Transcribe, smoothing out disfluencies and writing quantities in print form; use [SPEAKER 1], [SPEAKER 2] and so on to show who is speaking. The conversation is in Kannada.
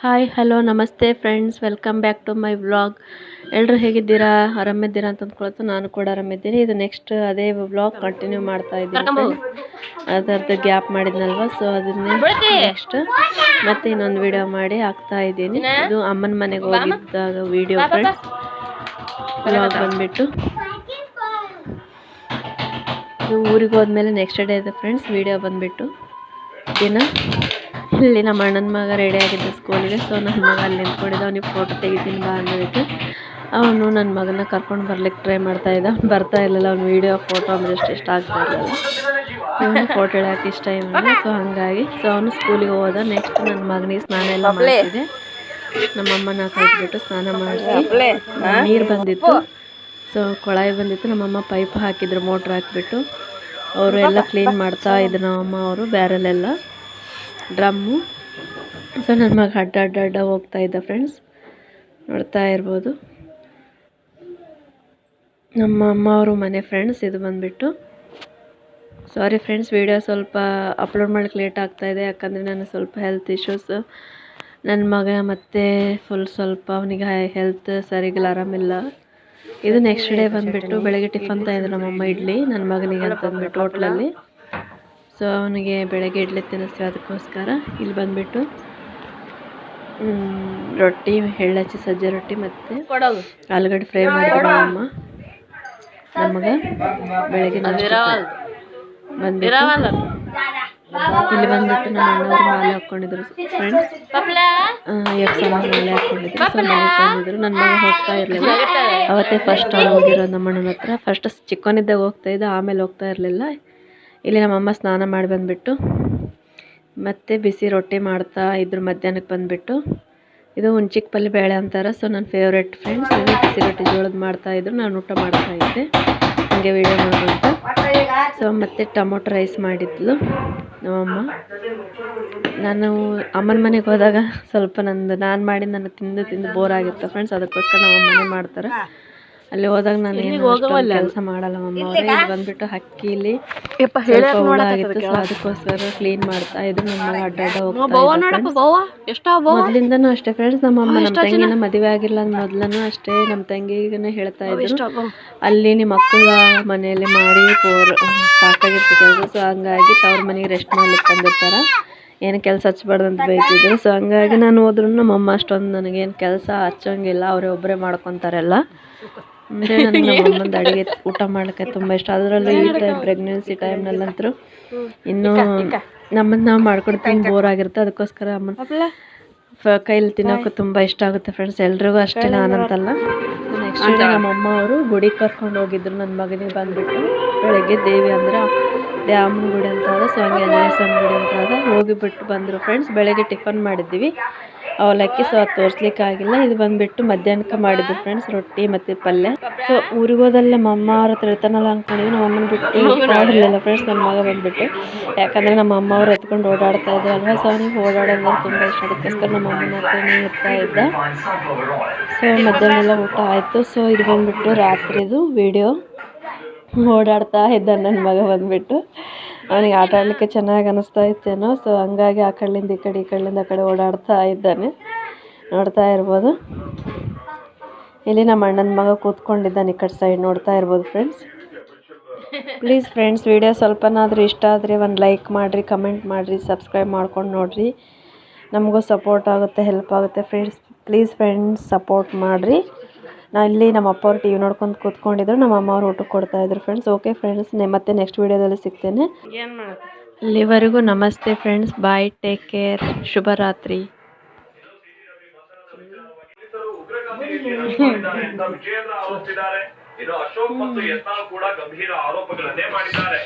[SPEAKER 1] ಹಾಯ್ ಹಲೋ ನಮಸ್ತೆ friends, welcome back to my vlog. ಎಲ್ಲರೂ ಹೇಗಿದ್ದೀರಾ? ಆರಾಮಿದ್ದೀರಾ ಅಂತ ಅಂದ್ಕೊಳ್ತು. ನಾನು ಕೂಡ ಆರಾಮಿದ್ದೀನಿ. ಇದು ನೆಕ್ಸ್ಟ್ ಅದೇ ವ್ಲಾಗ್ ಕಂಟಿನ್ಯೂ ಮಾಡ್ತಾ ಇದ್ದೀನಿ. ಅದರದ್ದು ಗ್ಯಾಪ್ ಮಾಡಿದ್ನಲ್ವ, ಸೊ ಅದನ್ನೇ ನೆಕ್ಸ್ಟ್ ಮತ್ತೆ ಇನ್ನೊಂದು ವಿಡಿಯೋ ಮಾಡಿ ಹಾಕ್ತಾ ಇದ್ದೀನಿ. ಇದು ಅಮ್ಮನ ಮನೆಗೆ ಹೋಗಿದ್ದಾಗ ವಿಡಿಯೋ ಫ್ರೆಂಡ್ಸ್. ವ್ಲಾಗ್ ಬಂದುಬಿಟ್ಟು ಇದು ಊರಿಗೆ ಹೋದ್ಮೇಲೆ ನೆಕ್ಸ್ಟ್ ಡೇ ಇದೆ ಫ್ರೆಂಡ್ಸ್. ವಿಡಿಯೋ ಬಂದುಬಿಟ್ಟು ದಿನ ಇಲ್ಲಿ ನಮ್ಮ ಅಣ್ಣನ ಮಗ ರೆಡಿ ಆಗಿದ್ದ ಸ್ಕೂಲಿಗೆ. ಸೊ ನನ್ನ ಮಗ ಅಲ್ಲಿ ನಿಂತ್ಕೊಂಡಿದ್ದ. ಅವನಿಗೆ ಫೋಟೋ ತೆಗಿತೀನಿ ಬಾ ಅಂದಿದ್ದಕ್ಕೆ ಅವನು ನನ್ನ ಮಗನ ಕರ್ಕೊಂಡು ಬರ್ಲಿಕ್ಕೆ ಟ್ರೈ ಮಾಡ್ತಾ ಇದ್ದ. ಬರ್ತಾ ಇರಲಿಲ್ಲ. ಅವ್ನು ವೀಡಿಯೋ ಫೋಟೋ ಅಂದರೆ ಇಷ್ಟ ಆಗ್ತಾ ಇರಲಿಲ್ಲ. ಅವನು ಫೋಟೋ ಹೇಳೋಕೆ ಇಷ್ಟ ಇರಲಿಲ್ಲ. ಸೊ ಹಾಗಾಗಿ ಅವನು ಸ್ಕೂಲಿಗೆ ಹೋದ. ನೆಕ್ಸ್ಟ್ ನನ್ನ ಮಗನಿಗೆ ಸ್ನಾನ ಎಲ್ಲ ಮಾಡಿಸಿದೆ. ನಮ್ಮಮ್ಮನ ಕರೆದ್ಬಿಟ್ಟು ಸ್ನಾನ ಮಾಡಿಸಿ ನೀರು ಬಂದಿತ್ತು. ಸೊ ಕೊಳಾಯಿ ಬಂದಿತ್ತು. ನಮ್ಮಮ್ಮ ಪೈಪ್ ಹಾಕಿದ್ರು, ಮೋಟ್ರ್ ಹಾಕಿಬಿಟ್ಟು ಅವರು ಎಲ್ಲ ಕ್ಲೀನ್ ಮಾಡ್ತಾ ಇದ್ರು. ನಮ್ಮಮ್ಮ ಅವರು ಬ್ಯಾರಲೆಲ್ಲ ಡ್ರಮ್ಮು. ಸೊ ನನ್ನ ಮಗ ಅಡ್ಡ ಹೋಗ್ತಾ ಇದ್ದ ಫ್ರೆಂಡ್ಸ್, ನೋಡ್ತಾ ಇರ್ಬೋದು. ನಮ್ಮ ಅಮ್ಮ ಅವರು ಮನೆ ಫ್ರೆಂಡ್ಸ್. ಇದು ಬಂದುಬಿಟ್ಟು ಸಾರಿ ಫ್ರೆಂಡ್ಸ್, ವಿಡಿಯೋ ಸ್ವಲ್ಪ ಅಪ್ಲೋಡ್ ಮಾಡ್ಲಿಕ್ಕೆ ಲೇಟ್ ಆಗ್ತಾಯಿದೆ. ಯಾಕಂದರೆ ನಾನು ಸ್ವಲ್ಪ ಹೆಲ್ತ್ ಇಶ್ಯೂಸ್, ನನ್ನ ಮಗ ಮತ್ತು ಸ್ವಲ್ಪ ಅವನಿಗೆ ಹೆಲ್ತ್ ಸರಿಗಿಲ್ಲ, ಆರಾಮಿಲ್ಲ. ಇದು ನೆಕ್ಸ್ಟ್ ಡೇ ಬಂದುಬಿಟ್ಟು ಬೆಳಗ್ಗೆ ಟಿಫನ್ ತಂದಿದ್ರು ನಮ್ಮಮ್ಮ, ಇಡ್ಲಿ ನನ್ನ ಮಗನಿಗೆ ಅಂತಂದ್ಬಿಟ್ಟು ಹೋಟ್ಲಲ್ಲಿ. ಸೊ ಅವನಿಗೆ ಬೆಳಗ್ಗೆ ಇಡ್ಲಿ ತಿನ್ನಿಸ್ತೀವಿ, ಅದಕ್ಕೋಸ್ಕರ. ಇಲ್ಲಿ ಬಂದುಬಿಟ್ಟು ರೊಟ್ಟಿ, ಎಳ್ಳಚ್ಚಿ ಸಜ್ಜೆ ರೊಟ್ಟಿ ಮತ್ತು ಆಲೂಗಡ್ಡೆ ಫ್ರೈ ಮಾಡಿದ್ರು ನಮ್ಮಮ್ಮ. ನಮಗೆ ಬೆಳಗ್ಗೆ ಬಂದುಬಿಟ್ಟು ಇಲ್ಲಿ ಬಂದುಬಿಟ್ಟು ನಮ್ಮ ಅಣ್ಣವರು ಮಾಲೆ ಹಾಕ್ಕೊಂಡಿದ್ರು ಫ್ರೆಂಡ್ಸ್. ಸಾಮಾನು ಮಾಲೆ ಹಾಕ್ಕೊಂಡಿದ್ರು. ಸೊ ಮನೆಗೆ ಬಂದಿದ್ರು. ನನ್ನ ಮಗ ಹೋಗ್ತಾ ಇರಲಿಲ್ಲ. ಅವತ್ತೇ ಫಸ್ಟ್ ಅವ್ರು ಹೋಗಿರೋದು ನಮ್ಮ ಅಣ್ಣನ ಹತ್ರ. ಫಸ್ಟ್ ಚಿಕ್ಕವನಿದ್ದಾಗ ಹೋಗ್ತಾ ಇದ್ದ, ಆಮೇಲೆ ಹೋಗ್ತಾ ಇರಲಿಲ್ಲ. ಇಲ್ಲಿ ನಮ್ಮಮ್ಮ ಸ್ನಾನ ಮಾಡಿ ಬಂದುಬಿಟ್ಟು ಮತ್ತು ಬಿಸಿ ರೊಟ್ಟಿ ಮಾಡ್ತಾ ಇದ್ರು ಮಧ್ಯಾಹ್ನಕ್ಕೆ ಬಂದುಬಿಟ್ಟು. ಇದು ಹುಣ್ಚಿಕ್ ಪಲ್ಯ ಬೇಳೆ ಅಂತಾರೆ. ಸೊ ನನ್ನ ಫೇವ್ರೆಟ್ ಫ್ರೆಂಡ್ಸ್. ಇದು ಬಿಸಿ ರೊಟ್ಟಿ ಜೋಳದ ಮಾಡ್ತಾಯಿದ್ರು, ನಾನು ಊಟ ಮಾಡ್ತಾಯಿದ್ದೆ ಹಾಗೆ ವೀಡಿಯೋ ಮಾಡ್ಕೊಂತ. ಸೊ ಮತ್ತು ಟೊಮೊಟೊ ರೈಸ್ ಮಾಡಿದ್ಲು ನಮ್ಮಮ್ಮ. ನಾನು ಅಮ್ಮನ ಮನೆಗೆ ಹೋದಾಗ ಸ್ವಲ್ಪ ನಾನು ಮಾಡಿ ನನಗೆ ತಿಂದು ಬೋರ್ ಆಗಿತ್ತು ಫ್ರೆಂಡ್ಸ್. ಅದಕ್ಕೋಸ್ಕರ ನಮ್ಮ ಮನೆ ಮಾಡ್ತಾರೆ. ಅಲ್ಲಿ ಹೋದಾಗ ನಾನು ಕೆಲಸ ಮಾಡಲ್ಲ ಮಮ್ಮ ಅವರೇ. ಇಲ್ಲಿ ಬಂದುಬಿಟ್ಟು ಅಕ್ಕಿಲಿ ಸ್ವಲ್ಪ ಹುಳ ಆಗಿತ್ತು. ಸೊ ಅದಕ್ಕೋಸ್ಕರ ಕ್ಲೀನ್ ಮಾಡ್ತಾ ಇದ್ರು. ನನ್ನ ಮಗ ಅಡ್ಡ ಹೋಗ್ತಾ ಮೊದಲಿಂದನೂ ಅಷ್ಟೇ ಫ್ರೆಂಡ್ಸ್. ನಮ್ಮ ತಂಗಿನ ಮದುವೆ ಆಗಿಲ್ಲ ಮೊದಲೂ ಅಷ್ಟೇ ನಮ್ಮ ತಂಗಿಗನೇ ಹೇಳ್ತಾ ಇದ್ರು, ಅಲ್ಲಿ ನಿಮ್ಮ ಮಕ್ಕಳ ಮನೆಯಲ್ಲಿ ಮಾಡಿ ಸಾಕಾಗಿರ್ತಿ ಕೆಲಸ. ಸೊ ಹಂಗಾಗಿ ತವ್ರ ಮನೆಗೆ ರೆಸ್ಟ್ ಮಾಡ್ಲಿಕ್ಕೆ ಬಂದಿರ್ತಾರೆ, ಏನು ಕೆಲಸ ಹಚ್ಬಾರ್ದು ಅಂತ ಬೈತಿದ್ರು. ಸೊ ಹಂಗಾಗಿ ನಾನು ಹೋದ್ರೂ ನಮ್ಮಮ್ಮ ಅಷ್ಟೊಂದು ನನಗೇನು ಕೆಲಸ ಹಚ್ಚೋಂಗಿಲ್ಲ, ಅವರೇ ಒಬ್ಬರೇ ಮಾಡ್ಕೊತಾರೆಲ್ಲ. ಅಂದರೆ ನನಗೆ ನಮ್ಮಮ್ಮಂದು ಅಡುಗೆ ಊಟ ಮಾಡೋಕ್ಕೆ ತುಂಬ ಇಷ್ಟ. ಅದರಲ್ಲೂ ಈ ಟೈಮ್ ಪ್ರೆಗ್ನೆನ್ಸಿ ಟೈಮ್ನಲ್ಲಂತೂ ಇನ್ನೂ ನಮ್ಮನ್ನು ನಾವು ಮಾಡ್ಕೊಡ್ತೀನಿ ಬೋರ್ ಆಗಿರುತ್ತೆ. ಅದಕ್ಕೋಸ್ಕರ ಅಮ್ಮನ ಕೈಲಿ ತಿನ್ನೋಕ್ಕೂ ತುಂಬ ಇಷ್ಟ ಆಗುತ್ತೆ ಫ್ರೆಂಡ್ಸ್. ಎಲ್ರಿಗೂ ಅಷ್ಟೇ ನಾನಂತಲ್ಲ. ನೆಕ್ಸ್ಟ್ ಡೇ ನಮ್ಮಮ್ಮ ಅವರು ಗುಡಿಗೆ ಕರ್ಕೊಂಡು ಹೋಗಿದ್ರು ನನ್ನ ಮಗನಿಗೆ ಬಂದುಬಿಟ್ಟು. ಬೆಳಗ್ಗೆ ದೇವಿ ಅಂದರೆ ದ್ಯಾಮನ ಗುಡಿ ಅಂತ ಅದ. ಸೊ ಹಂಗೆ ಆಂಜನೇಯ ಸ್ವಾಮಿ ಗುಡಿ ಅಂತ ಅದ. ಹೋಗಿಬಿಟ್ಟು ಬಂದರು ಫ್ರೆಂಡ್ಸ್. ಬೆಳಗ್ಗೆ ಟಿಫನ್ ಮಾಡಿದ್ದೀವಿ ಅವಲಕ್ಕಿ. ಸೊ ಅದು ತೋರಿಸ್ಲಿಕ್ಕೆ ಆಗಿಲ್ಲ. ಇದು ಬಂದುಬಿಟ್ಟು ಮಧ್ಯಾಹ್ನಕ್ಕೆ ಮಾಡಿದ್ದು ಫ್ರೆಂಡ್ಸ್, ರೊಟ್ಟಿ ಮತ್ತು ಪಲ್ಯ. ಸೊ ಊರಿಗೆ ಹೋದಲ್ಲ ನಮ್ಮ ಅಮ್ಮ ಅವ್ರ ಹತ್ರ ಇರ್ತಾನಲ್ಲ ಅಂದ್ಕೊಂಡಿದ್ವಿ. ನಮ್ಮ ಅಮ್ಮನ ಬಿಟ್ಟು ಓಡಾಡಿರಲಿಲ್ಲ ಫ್ರೆಂಡ್ಸ್ ನನ್ನ ಮಗ ಬಂದುಬಿಟ್ಟು. ಯಾಕಂದರೆ ನಮ್ಮ ಅಮ್ಮ ಅವ್ರು ಎತ್ಕೊಂಡು ಓಡಾಡ್ತಾ ಇದ್ರು ಅಲ್ವಾ. ಸೊ ಅವನಿಗೆ ಓಡಾಡೋದು ತುಂಬ ಇಷ್ಟ. ಅದಕ್ಕೋಸ್ಕರ ನಮ್ಮ ಅಮ್ಮನ ಹತ್ರನೇ ಇರ್ತಾ ಇದ್ದ. ಸೊ ಮಧ್ಯಾಹ್ನ ಎಲ್ಲ ಊಟ ಆಯಿತು. ಸೊ ಇದು ಬಂದುಬಿಟ್ಟು ರಾತ್ರಿದು ವಿಡಿಯೋ. ಓಡಾಡ್ತಾ ಇದ್ದ ನನ್ನ ಮಗ ಬಂದುಬಿಟ್ಟು. ಅವನಿಗೆ ಆಟ ಆಡಲಿಕ್ಕೆ ಚೆನ್ನಾಗಿ ಅನ್ನಿಸ್ತಾ ಇತ್ತೇನೋ. ಸೊ ಹಂಗಾಗಿ ಆ ಕಡೆಯಿಂದ ಈ ಕಡೆ, ಈ ಕಡೆಯಿಂದ ಆ ಕಡೆ ಓಡಾಡ್ತಾ ಇದ್ದಾನೆ, ನೋಡ್ತಾ ಇರ್ಬೋದು. ಇಲ್ಲಿ ನಮ್ಮ ಅಣ್ಣನ ಮಗ ಕೂತ್ಕೊಂಡಿದ್ದಾನೆ ಈ ಕಡೆ ಸೈಡ್, ನೋಡ್ತಾ ಇರ್ಬೋದು ಫ್ರೆಂಡ್ಸ್. ಪ್ಲೀಸ್ ಫ್ರೆಂಡ್ಸ್, ವಿಡಿಯೋ ಸ್ವಲ್ಪನಾದರೂ ಇಷ್ಟ ಆದರೆ ಒಂದು ಲೈಕ್ ಮಾಡಿರಿ, ಕಮೆಂಟ್ ಮಾಡಿರಿ, ಸಬ್ಸ್ಕ್ರೈಬ್ ಮಾಡ್ಕೊಂಡು ನೋಡಿರಿ. ನಮಗೂ ಸಪೋರ್ಟ್ ಆಗುತ್ತೆ, ಹೆಲ್ಪ್ ಆಗುತ್ತೆ ಫ್ರೆಂಡ್ಸ್. ಪ್ಲೀಸ್ ಫ್ರೆಂಡ್ಸ್ ಸಪೋರ್ಟ್ ಮಾಡಿರಿ. ಇಲ್ಲಿ ನಮ್ಮ ಅಪ್ಪ ಅವ್ರು ಟಿ ವಿ ನೋಡ್ಕೊಂಡು ಕೂತ್ಕೊಂಡಿದ್ರು, ನಮ್ಮ ಅಮ್ಮ ಅವ್ರು ಊಟಕ್ಕೆ ಕೊಡ್ತಾಯಿದ್ರು ಫ್ರೆಂಡ್ಸ್. ಓಕೆ ಫ್ರೆಂಡ್ಸ್, ಮತ್ತೆ ನೆಕ್ಸ್ಟ್ ವೀಡಿಯೋದಲ್ಲಿ ಸಿಗ್ತೇನೆ. ಅಲ್ಲಿವರೆಗೂ ನಮಸ್ತೆ ಫ್ರೆಂಡ್ಸ್, ಬಾಯ್, ಟೇಕ್ ಕೇರ್, ಶುಭರಾತ್ರಿ. ಇನ್ನು ಅಶೋಕ್ ಮತ್ತು ಯತ್ನಾಳ್ ಕೂಡ ಗಂಭೀರ ಆರೋಪಗಳನ್ನೇ ಮಾಡಿದ್ದಾರೆ.